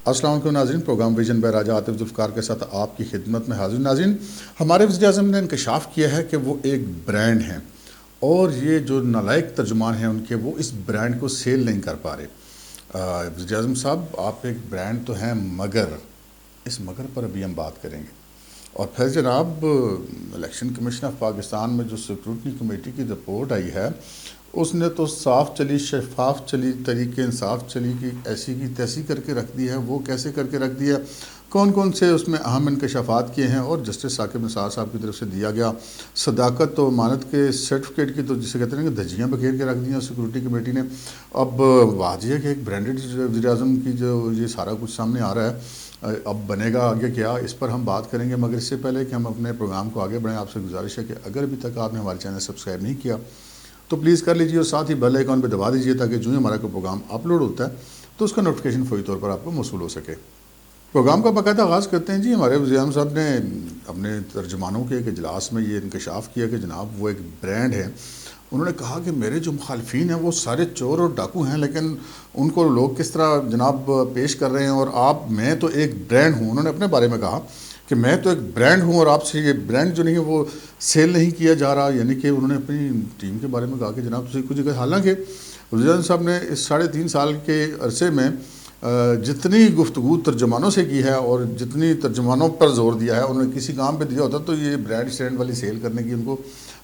السلام علیکم ناظرین، پروگرام ویژن بہ راجہ عاطف ذوالفقار کے ساتھ آپ کی خدمت میں حاضر ناظرین۔ ہمارے وزیر اعظم نے انکشاف کیا ہے کہ وہ ایک برانڈ ہیں اور یہ جو نالائق ترجمان ہیں ان کے، وہ اس برانڈ کو سیل نہیں کر پا رہے۔ وزیر اعظم صاحب، آپ ایک برانڈ تو ہیں مگر اس مگر پر ابھی ہم بات کریں گے۔ اور پھر جناب، الیکشن کمیشن آف پاکستان میں جو سکروٹنی کمیٹی کی رپورٹ آئی ہے، اس نے تو صاف چلی، شفاف چلی، طریق انصاف چلی کہ ایسی کی تیسی کر کے رکھ دی ہے۔ وہ کیسے کر کے رکھ دی ہے، کون کون سے اس میں اہم انکشافات کیے ہیں، اور جسٹس ثاقب نثار صاحب کی طرف سے دیا گیا صداقت و امانت کے سرٹیفکیٹ کی تو جسے کہتے ہیں کہ دھجیاں بکھیر کے رکھ دی ہیں سیکورٹی کمیٹی نے۔ اب واضح ہے کہ ایک برانڈڈ وزیر اعظم کی جو یہ سارا کچھ سامنے آ رہا ہے، اب بنے گا آگے کیا، اس پر ہم بات کریں گے۔ مگر اس سے پہلے کہ ہم اپنے پروگرام کو آگے بڑھیں، آپ سے گزارش ہے کہ اگر ابھی تک آپ نے ہمارے چینل سبسکرائب نہیں کیا تو پلیز کر لیجیے، اور ساتھ ہی بیل آئیکن پہ دبا دیجیے تاکہ جو ہی ہمارا کوئی پروگرام اپلوڈ ہوتا ہے تو اس کا نوٹیفیکیشن فوری طور پر آپ کو موصول ہو سکے۔ پروگرام کا باقاعدہ آغاز کرتے ہیں جی۔ ہمارے وزیر اعظم صاحب نے اپنے ترجمانوں کے ایک اجلاس میں یہ انکشاف کیا کہ جناب وہ ایک برانڈ ہے۔ انہوں نے کہا کہ میرے جو مخالفین ہیں وہ سارے چور اور ڈاکو ہیں، لیکن ان کو لوگ کس طرح جناب پیش کر رہے ہیں، اور میں تو ایک برانڈ ہوں۔ انہوں نے اپنے بارے میں کہا کہ میں تو ایک برانڈ ہوں اور آپ سے یہ برانڈ جو نہیں ہے وہ سیل نہیں کیا جا رہا، یعنی کہ انہوں نے اپنی ٹیم کے بارے میں کہا کہ جناب کچھ جگہ، حالانکہ وزیر اعظم صاحب نے اس 3.5 سال کے عرصے میں جتنی گفتگو ترجمانوں سے کی ہے اور جتنی ترجمانوں پر زور دیا ہے، انہوں نے کسی کام پہ دیا ہوتا تو یہ برانڈ سٹینڈ والی سیل کرنے کی ان کو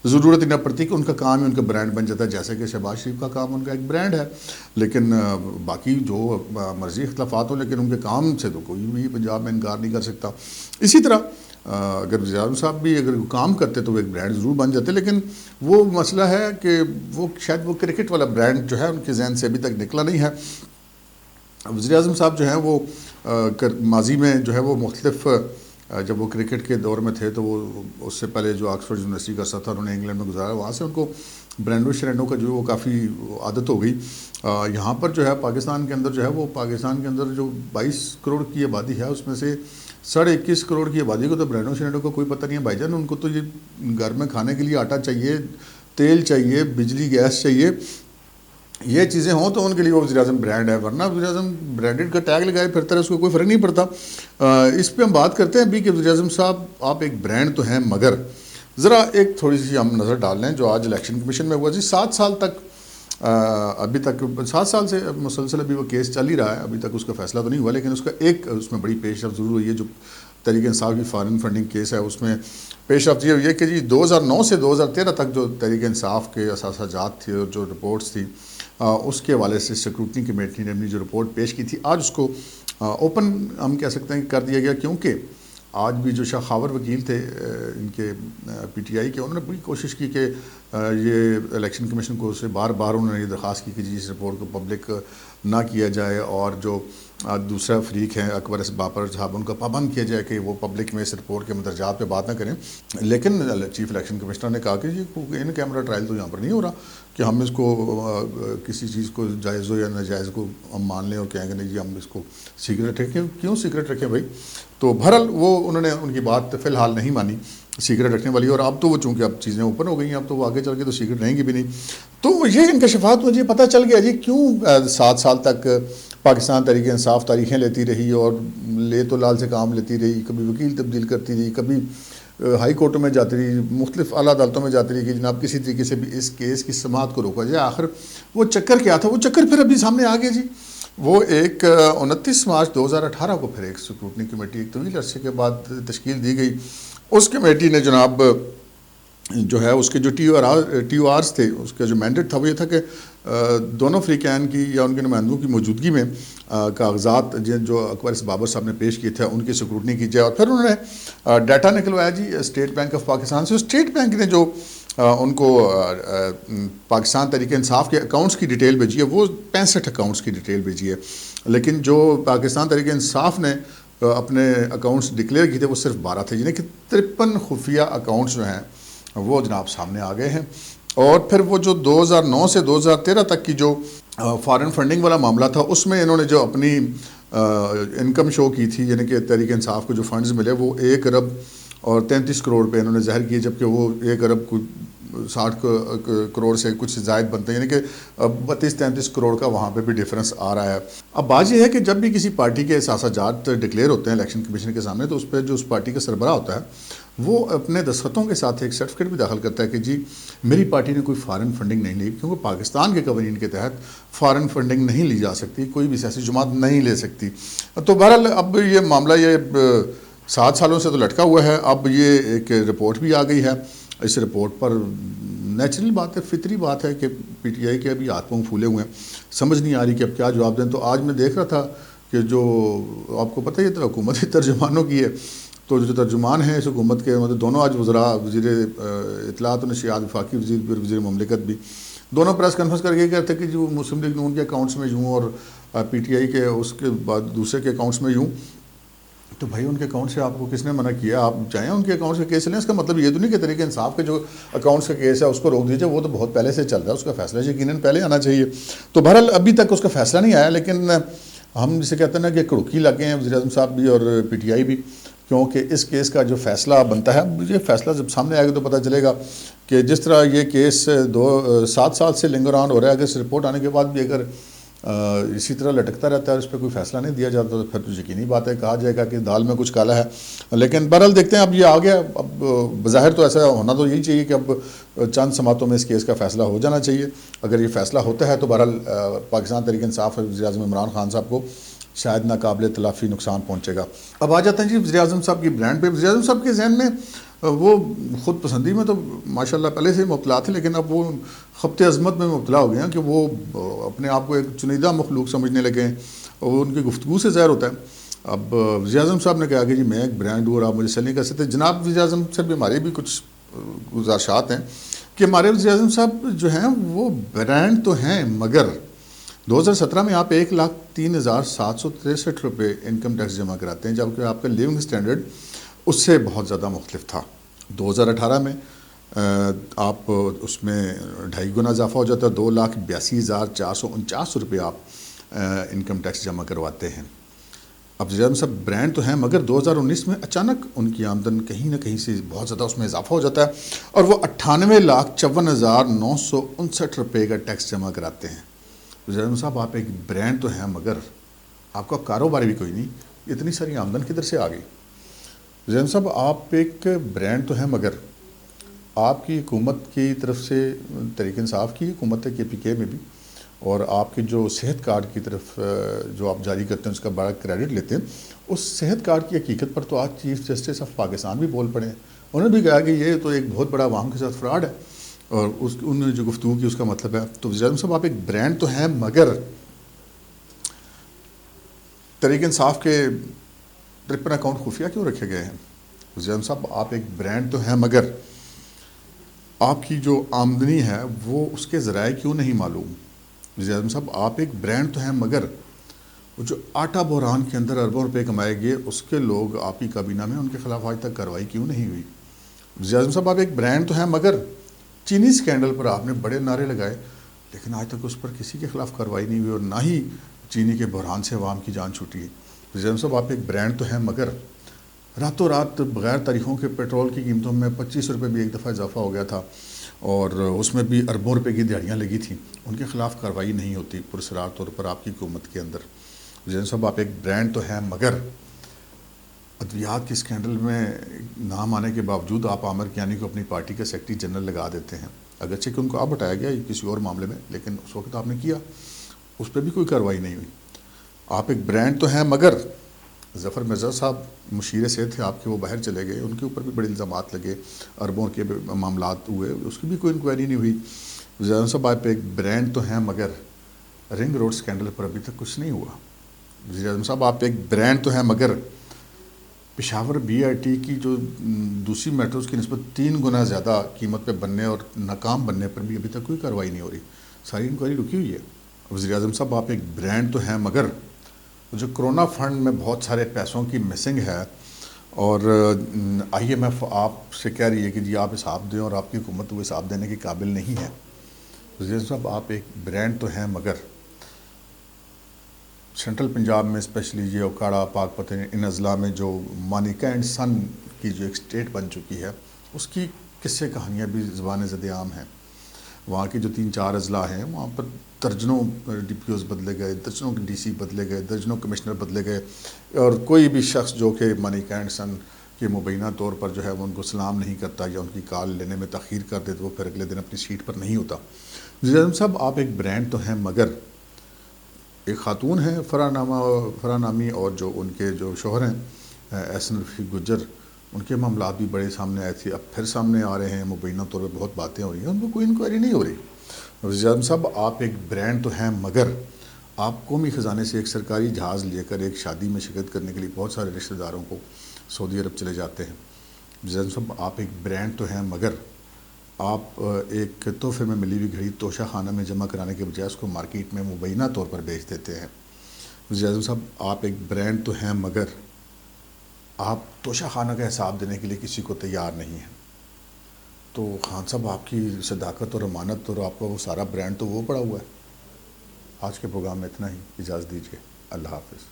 ضرورت ہی نہ پڑتی کہ ان کا کام ہی ان کا برانڈ بن جاتا ہے، جیسے کہ شہباز شریف کا کام ان کا ایک برانڈ ہے۔ لیکن باقی جو مرضی اختلافات ہوں، لیکن ان کے کام سے تو کوئی بھی پنجاب میں انکار نہیں کر سکتا۔ اسی طرح اگر وزیر اعظم صاحب بھی اگر کام کرتے تو وہ ایک برانڈ ضرور بن جاتے، لیکن وہ مسئلہ ہے کہ وہ شاید وہ کرکٹ والا برانڈ جو ہے ان کے ذہن سے ابھی تک نکلا نہیں ہے۔ وزیر اعظم صاحب جو ہیں وہ ماضی میں جو ہے وہ مختلف، جب وہ کرکٹ کے دور میں تھے تو وہ اس سے پہلے جو آکسفورڈ یونیورسٹی کا عرصہ تھا انہوں نے انگلینڈ میں گزارا، وہاں سے ان کو برانڈوں شرینڈوں کا جو وہ کافی عادت ہو گئی۔ یہاں پر جو ہے پاکستان کے اندر جو ہے وہ پاکستان کے اندر جو 22 کروڑ کی آبادی ہے، اس میں سے 21.5 کروڑ کی آبادی کو تو برانڈوں شرینڈوں کا کوئی پتہ نہیں ہے بھائی جان۔ ان کو تو یہ گھر میں کھانے کے لیے آٹا چاہیے، تیل چاہیے، بجلی گیس چاہیے، یہ چیزیں ہوں تو ان کے لیے وہ وزیر اعظم برانڈ ہے، ورنہ وزیر اعظم برانڈڈ کا ٹیگ لگائے پھرتا ہے، اس کو کوئی فرق نہیں پڑتا۔ اس پہ ہم بات کرتے ہیں ابھی کہ وزیر اعظم صاحب آپ ایک برانڈ تو ہیں مگر ذرا ایک تھوڑی سی ہم نظر ڈال لیں جو آج الیکشن کمیشن میں ہوا جی۔ 7 سال تک ابھی تک 7 سال سے مسلسل ابھی وہ کیس چل ہی رہا ہے، ابھی تک اس کا فیصلہ تو نہیں ہوا، لیکن اس کا ایک اس میں بڑی پیش رفت ضرور ہوئی ہے۔ جو تحریک انصاف کی فارن فنڈنگ کیس ہے اس میں پیش رفت یہ ہوئی ہے کہ جی 2009 سے 2013 تک جو تحریک انصاف کے اثاثہ جات تھے اور جو رپورٹس تھی، اس کے حوالے سے سکروٹنی کمیٹی نے اپنی جو رپورٹ پیش کی تھی، آج اس کو اوپن ہم کہہ سکتے ہیں کہ کر دیا گیا، کیونکہ آج بھی جو شاہ خاور وکیل تھے ان کے پی ٹی آئی کے، انہوں نے بڑی کوشش کی کہ یہ الیکشن کمیشن کو سے بار بار انہوں نے یہ درخواست کی کہ جی اس رپورٹ کو پبلک نہ کیا جائے، اور جو دوسرا فریق ہے اکبر باپر صاحب ان کا پابند کیا جائے کہ وہ پبلک میں اس رپورٹ کے مندرجات پہ بات نہ کریں۔ لیکن چیف الیکشن کمشنر نے کہا کہ یہ ان کیمرہ ٹرائل تو یہاں پر نہیں ہو رہا کہ ہم اس کو کسی چیز کو جائز ہو یا ناجائز کو ہم مان لیں اور کہیں گے نہیں جی ہم اس کو سیکرٹ رکھیں۔ کیوں سیکرٹ رکھیں بھائی؟ تو بہرحال وہ انہوں نے ان کی بات فی الحال نہیں مانی سیکرٹ رکھنے والی، اور اب تو وہ چونکہ اب چیزیں اوپن ہو گئی ہیں، اب تو وہ آگے چل کے تو سیکرٹ رہیں گی بھی نہیں۔ تو یہ انکشافات مجھے پتہ چل گیا جی کیوں 7 سال تک پاکستان تحریک انصاف تاریخیں لیتی رہی اور لے تو لال سے کام لیتی رہی، کبھی وکیل تبدیل کرتی رہی، کبھی ہائی کورٹوں میں جاتی رہی، مختلف اعلیٰ عدالتوں میں جاتی رہی کہ جناب کسی طریقے سے بھی اس کیس کی سماعت کو روکا جائے۔ آخر وہ چکر کیا تھا؟ وہ چکر پھر ابھی سامنے آ گیا جی۔ وہ ایک 29 مارچ 2018 کو پھر ایک سکروٹنی کمیٹی ایک طویل عرصے کے بعد تشکیل دی گئی۔ اس کمیٹی نے جناب جو ہے اس کے جو ٹی او آرز تھے، اس کا جو مینڈیٹ تھا وہ یہ تھا کہ دونوں فریقین کی یا ان کے نمائندوں کی موجودگی میں کاغذات جو اکبر بابر صاحب نے پیش کیے تھے ان کی سکروٹنی کی جائے، اور پھر انہوں نے ڈیٹا نکلوایا جی اسٹیٹ بینک آف پاکستان سے۔ اسٹیٹ بینک نے جو ان کو پاکستان تحریک انصاف کے اکاؤنٹس کی ڈیٹیل بھیجی ہے وہ 65 اکاؤنٹس کی ڈیٹیل بھیجی ہے، لیکن جو پاکستان تحریک انصاف نے اپنے اکاؤنٹس ڈکلیئر کیے تھے وہ صرف 12 تھے، یعنی کہ 53 خفیہ اکاؤنٹس جو ہیں وہ جناب سامنے آ گئے ہیں۔ اور پھر وہ جو 2009 سے 2013 تک کی جو فارن فنڈنگ والا معاملہ تھا اس میں انہوں نے جو اپنی انکم شو کی تھی، یعنی کہ تحریک انصاف کو جو فنڈز ملے وہ 1 ارب اور 33 کروڑ پہ انہوں نے ظاہر کیے، جبکہ وہ 1 ارب 60 کروڑ سے کچھ زائد بنتے ہیں، یعنی کہ 32-33 کروڑ کا وہاں پہ بھی ڈفرینس آ رہا ہے۔ اب بات یہ ہے کہ جب بھی کسی پارٹی کے اثاثہ جات ڈکلیئر ہوتے ہیں الیکشن کمیشن کے سامنے، تو اس پہ جو اس پارٹی کا سربراہ ہوتا ہے وہ اپنے دستخطوں کے ساتھ ایک سرٹیفکیٹ بھی داخل کرتا ہے کہ جی میری پارٹی نے کوئی فارن فنڈنگ نہیں لی، کیونکہ پاکستان کے قوانین کے تحت فارن فنڈنگ نہیں لی جا سکتی، کوئی بھی سیاسی جماعت نہیں لے سکتی۔ تو بہرحال اب یہ معاملہ 7 سالوں سے تو لٹکا ہوا ہے، اب یہ ایک رپورٹ بھی آ گئی ہے۔ اس رپورٹ پر نیچرل بات ہے، فطری بات ہے کہ پی ٹی آئی کے ابھی ہاتھ پاؤں پھولے ہوئے ہیں، سمجھ نہیں آ رہی کہ اب کیا جواب دیں۔ تو آج میں دیکھ رہا تھا کہ جو آپ کو پتہ ہی تو حکومتی ترجمانوں کی ہے، تو جو ترجمان ہیں اس حکومت کے، مطلب دونوں آج وزراء، وزیر اطلاعات و نشریات وفاقی وزیر، وزیر مملکت بھی، دونوں پریس کانفرنس کر کے یہ کہتے ہیں کہ جو مسلم لیگ نون کے اکاؤنٹس میں یوں اور پی ٹی آئی کے اس کے بعد دوسرے کے اکاؤنٹس میں یوں، تو بھائی ان کے اکاؤنٹ سے آپ کو کس نے منع کیا؟ آپ چاہیں ان کے اکاؤنٹ سے کیس لیں، اس کا مطلب یہ تو نہیں کہ طریقہ انصاف کے جو اکاؤنٹس کا کیس ہے اس کو روک دیجیے، وہ تو بہت پہلے سے چل رہا ہے، اس کا فیصلہ یقیناً پہلے آنا چاہیے۔ تو بہرحال ابھی تک اس کا فیصلہ نہیں آیا، لیکن ہم جسے کہتے ہیں نا کہ کڑکی لگے ہیں وزیر اعظم صاحب بھی اور پی ٹی آئی بھی، کیونکہ اس کیس کا جو فیصلہ بنتا ہے، یہ فیصلہ جب سامنے آئے گا تو پتہ چلے گا کہ جس طرح یہ کیس 7 سال سے لنگر آن ہو رہا ہے، اگر اس رپورٹ آنے کے بعد بھی اگر اسی طرح لٹکتا رہتا ہے اور اس پہ کوئی فیصلہ نہیں دیا جاتا تو پھر تو یقینی بات ہے کہا جائے گا کہ دال میں کچھ کالا ہے۔ لیکن بہرحال دیکھتے ہیں، اب یہ آ گیا، اب بظاہر تو ایسا ہونا تو یہی چاہیے کہ اب چند سماعتوں میں اس کیس کا فیصلہ ہو جانا چاہیے۔ اگر یہ فیصلہ ہوتا ہے تو بہرحال پاکستان تحریک انصاف اور وزیر اعظم عمران خان صاحب کو شاید ناقابل تلافی نقصان پہنچے گا۔ اب آ جاتے ہیں جی وزیر اعظم صاحب کی برانڈ پہ۔ وزیر اعظم صاحب کے ذہن میں وہ خود پسندی میں تو ماشاءاللہ پہلے سے مبتلا تھے، لیکن اب وہ خبت عظمت میں مبتلا ہو گئے ہیں کہ وہ اپنے آپ کو ایک چنیدہ مخلوق سمجھنے لگے ہیں، اور وہ ان کی گفتگو سے ظاہر ہوتا ہے۔ اب وزیر اعظم صاحب نے کہا کہ جی میں ایک برانڈ ہوں اور آپ مجھے سیل نہیں کر سکتے۔ جناب وزیر اعظم سے بھی ہمارے بھی کچھ گزارشات ہیں کہ ہمارے وزیر اعظم صاحب جو ہیں وہ برانڈ تو ہیں، مگر 2017 میں آپ 1,03,763 روپے انکم ٹیکس جمع کراتے ہیں، جبکہ آپ کا لیونگ سٹینڈرڈ اس سے بہت زیادہ مختلف تھا۔ 2018 میں آپ اس میں 2.5 گنا اضافہ ہو جاتا ہے، 2,82,449 روپے آپ انکم ٹیکس جمع کرواتے ہیں۔ اب وزیر اعظم صاحب برانڈ تو ہیں، مگر 2019 میں اچانک ان کی آمدن کہیں نہ کہیں سے بہت زیادہ اس میں اضافہ ہو جاتا ہے اور وہ 98,54,959 روپے کا ٹیکس جمع کراتے ہیں۔ وزیر اعظم صاحب آپ ایک برانڈ تو ہیں، مگر آپ کا کاروبار بھی کوئی نہیں، اتنی ساری آمدن کدھر سے آ گئی؟ وزیر اعظم صاحب آپ ایک برانڈ تو ہیں، مگر آپ کی حکومت کی طرف سے، تحریک انصاف کی حکومت ہے کے پی کے میں بھی، اور آپ کے جو صحت کارڈ کی طرف جو آپ جاری کرتے ہیں اس کا بڑا کریڈٹ لیتے ہیں، اس صحت کارڈ کی حقیقت پر تو آج چیف جسٹس آف پاکستان بھی بول پڑے ہیں۔ انہوں نے بھی کہا کہ یہ تو ایک بہت بڑا عوام کے ساتھ فراڈ ہے، اور انہوں نے جو گفتگو کی اس کا مطلب ہے۔ تو وزیر اعظم صاحب آپ ایک برانڈ تو ہیں، مگر تحریک انصاف کے 53 اکاؤنٹ خفیہ کیوں رکھے گئے ہیں؟ وزیر اعظم صاحب آپ ایک برانڈ تو ہیں، مگر آپ کی جو آمدنی ہے وہ اس کے ذرائع کیوں نہیں معلوم؟ وزیر اعظم صاحب آپ ایک برانڈ تو ہیں، مگر وہ جو آٹا بحران کے اندر اربوں روپے کمائے گئے اس کے لوگ آپ کی کابینہ میں، ان کے خلاف آج تک کارروائی کیوں نہیں ہوئی؟ وزیر اعظم صاحب آپ ایک برانڈ تو ہیں، مگر چینی سکینڈل پر آپ نے بڑے نعرے لگائے، لیکن آج تک اس پر کسی کے خلاف کارروائی نہیں ہوئی اور نہ ہی چینی کے بحران سے عوام کی جان چھوٹی ہے۔ وزیر اعظم صاحب آپ ایک برانڈ تو ہیں، مگر راتوں رات بغیر تاریخوں کے پیٹرول کی قیمتوں میں 25 روپے بھی ایک دفعہ اضافہ ہو گیا تھا، اور اس میں بھی اربوں روپے کی دیہڑیاں لگی تھیں، ان کے خلاف کارروائی نہیں ہوتی پراسرار طور پر آپ کی حکومت کے اندر۔ وزیر صاحب آپ ایک برانڈ تو ہیں، مگر ادویات کے اسکینڈل میں نام آنے کے باوجود آپ عامر کیانی کو اپنی پارٹی کا سیکرٹری جنرل لگا دیتے ہیں، اگرچہ کہ ان کو آپ ہٹایا گیا کسی اور معاملے میں، لیکن اس وقت آپ نے کیا، اس پہ بھی کوئی کارروائی نہیں ہوئی۔ آپ ایک برانڈ تو ہیں، مگر ظفر مرزا صاحب مشیر صحت تھے آپ کے، وہ باہر چلے گئے، ان کے اوپر بھی بڑے الزامات لگے، اربوں کے معاملات ہوئے، اس کی بھی کوئی انکوائری نہیں ہوئی۔ وزیر اعظم صاحب آپ ایک برانڈ تو ہیں، مگر رنگ روڈ اسکینڈل پر ابھی تک کچھ نہیں ہوا۔ وزیر اعظم صاحب آپ ایک برانڈ تو ہیں، مگر پشاور بی آئی ٹی کی جو دوسری میٹروز کی نسبت 3 گنا زیادہ قیمت پہ بننے اور ناکام بننے پر بھی ابھی تک کوئی کارروائی نہیں ہو رہی، ساری انکوائری رکی ہوئی ہے۔ وزیر اعظم صاحب آپ ایک برانڈ تو ہیں، مگر جو کرونا فنڈ میں بہت سارے پیسوں کی مسنگ ہے، اور آئی ایم ایف آپ سے کہہ رہی ہے کہ جی آپ حساب دیں، اور آپ کی حکومت وہ حساب دینے کے قابل نہیں ہے۔ وزیر اعظم صاحب آپ ایک برانڈ تو ہیں، مگر سینٹرل پنجاب میں اسپیشلی یہ اوکاڑا، پاک پتن، ان اضلاع میں جو مانیکا اینڈ سن کی جو ایک اسٹیٹ بن چکی ہے، اس کی قصے کہانیاں بھی زبان زد عام ہیں. وہاں کے جو 3-4 اضلاع ہیں وہاں پر درجنوں ڈی پی اوز بدلے گئے، درجنوں ڈی سی بدلے گئے، درجنوں کمشنر بدلے گئے، اور کوئی بھی شخص جو کہ منی کینڈسن کے مبینہ طور پر جو ہے وہ ان کو سلام نہیں کرتا یا ان کی کال لینے میں تاخیر کر دے تو وہ پھر اگلے دن اپنی سیٹ پر نہیں ہوتا. وزیر اعظم صاحب آپ ایک برانڈ تو ہیں، مگر ایک خاتون ہیں فرح نامی، اور جو ان کے جو شوہر ہیں احسن رفیق گجر، ان کے معاملات بھی بڑے سامنے آئے تھے، اب پھر سامنے آ رہے ہیں، مبینہ طور پہ بہت باتیں ہو رہی ہیں، ان کو کوئی انکوائری نہیں ہو رہی. وزیر اعظم صاحب آپ ایک برانڈ تو ہیں، مگر آپ قومی خزانے سے ایک سرکاری جہاز لے کر ایک شادی میں شرکت کرنے کے لیے بہت سارے رشتہ داروں کو سعودی عرب چلے جاتے ہیں. وزیر اعظم صاحب آپ ایک برانڈ تو ہیں، مگر آپ ایک تحفے میں ملی ہوئی گھڑی توشہ خانہ میں جمع کرانے کے بجائے اس کو مارکیٹ میں مبینہ طور پر بیچ دیتے ہیں. وزیر اعظم صاحب آپ ایک برانڈ تو ہیں، مگر آپ توشہ خانہ کا حساب دینے کے لیے کسی کو تیار نہیں ہیں. تو خان صاحب آپ کی صداقت اور امانت اور آپ کا وہ سارا برانڈ تو وہ پڑا ہوا ہے. آج کے پروگرام میں اتنا ہی، اجازت دیجیے، اللہ حافظ.